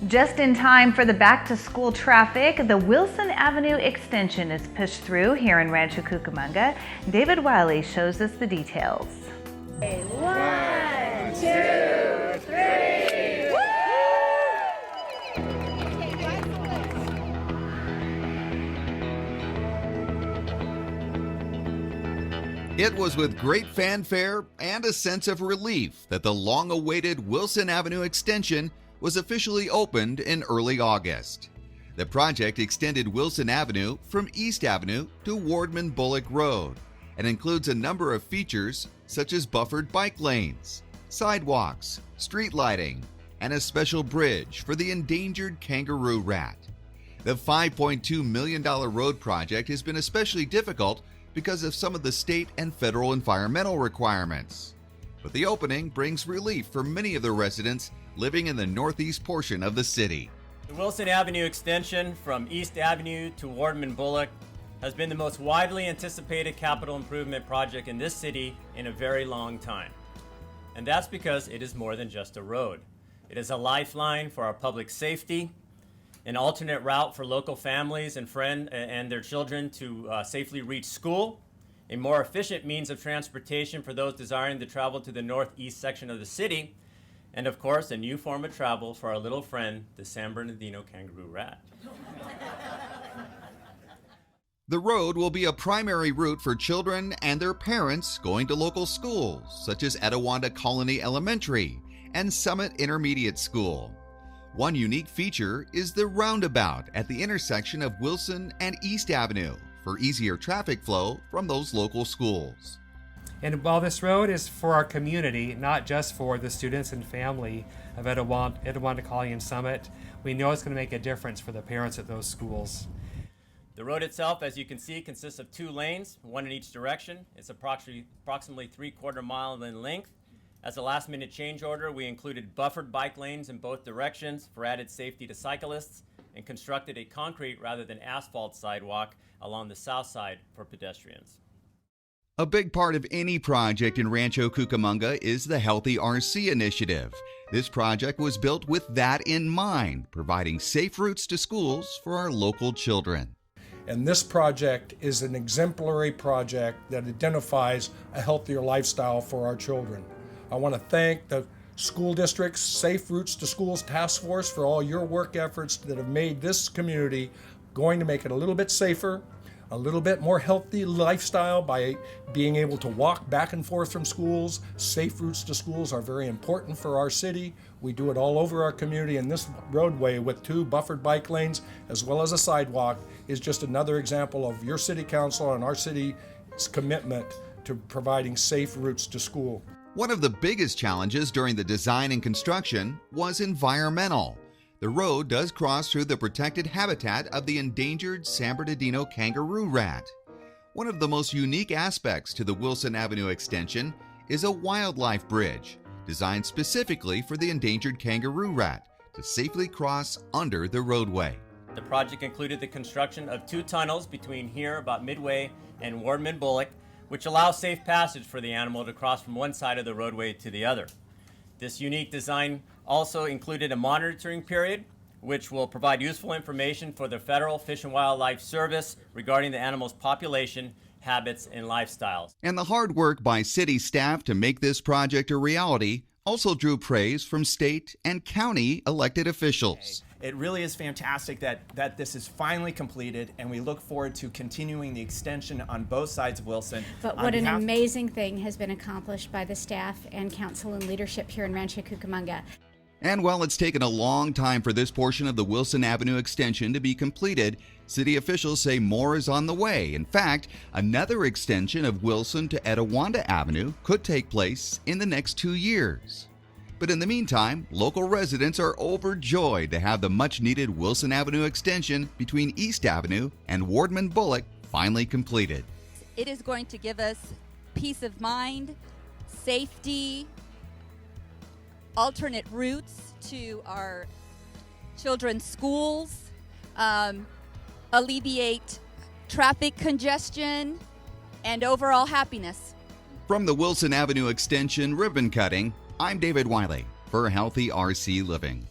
Just in time for the back-to-school traffic, the Wilson Avenue extension is pushed through here in Rancho Cucamonga. David Wiley shows us the details. 1, 2, 3. It was with great fanfare and a sense of relief that the long-awaited Wilson Avenue extension was officially opened in early August. The project extended Wilson Avenue from East Avenue to Wardman Bullock Road and includes a number of features such as buffered bike lanes, sidewalks, street lighting, and a special bridge for the endangered kangaroo rat. The $5.2 million road project has been especially difficult because of some of the state and federal environmental requirements. But the opening brings relief for many of the residents living in the northeast portion of the city. The Wilson Avenue extension from East Avenue to Wardman Bullock has been the most widely anticipated capital improvement project in this city in a very long time. And that's because it is more than just a road. It is a lifeline for our public safety, an alternate route for local families and their children to safely reach school, a more efficient means of transportation for those desiring to travel to the northeast section of the city, and of course, a new form of travel for our little friend, the San Bernardino kangaroo rat. The road will be a primary route for children and their parents going to local schools, such as Etiwanda Colony Elementary and Summit Intermediate School. One unique feature is the roundabout at the intersection of Wilson and East Avenue for easier traffic flow from those local schools. And while this road is for our community, not just for the students and family of Etiwanda Colony and Summit, we know it's going to make a difference for the parents at those schools. The road itself, as you can see, consists of 2 lanes, one in each direction. It's approximately 3/4 mile in length. As a last-minute change order, we included buffered bike lanes in both directions for added safety to cyclists and constructed a concrete rather than asphalt sidewalk along the south side for pedestrians. A big part of any project in Rancho Cucamonga is the Healthy RC initiative. This project was built with that in mind, providing safe routes to schools for our local children. And this project is an exemplary project that identifies a healthier lifestyle for our children. I want to thank the school district's Safe Routes to Schools Task Force for all your work efforts that have made this community going to make it a little bit safer, a little bit more healthy lifestyle by being able to walk back and forth from schools. Safe routes to schools are very important for our city. We do it all over our community, and this roadway with 2 buffered bike lanes as well as a sidewalk is just another example of your city council and our city's commitment to providing safe routes to school. One of the biggest challenges during the design and construction was environmental. The road does cross through the protected habitat of the endangered San Bernardino kangaroo rat. One of the most unique aspects to the Wilson Avenue extension is a wildlife bridge designed specifically for the endangered kangaroo rat to safely cross under the roadway. The project included the construction of 2 tunnels between here, about midway, and Wardman Bullock, which allows safe passage for the animal to cross from one side of the roadway to the other. This unique design also included a monitoring period, which will provide useful information for the Federal Fish and Wildlife Service regarding the animal's population, habits, and lifestyles. And the hard work by city staff to make this project a reality also drew praise from state and county elected officials. It really is fantastic that this is finally completed, and we look forward to continuing the extension on both sides of Wilson. But what an amazing thing has been accomplished by the staff and council and leadership here in Rancho Cucamonga. And while it's taken a long time for this portion of the Wilson Avenue extension to be completed, city officials say more is on the way. In fact, another extension of Wilson to Etiwanda Avenue could take place in the next 2 years. But in the meantime, local residents are overjoyed to have the much-needed Wilson Avenue extension between East Avenue and Wardman Bullock finally completed. It is going to give us peace of mind, safety, alternate routes to our children's schools, alleviate traffic congestion, and overall happiness. From the Wilson Avenue extension ribbon cutting, I'm David Wiley for Healthy RC Living.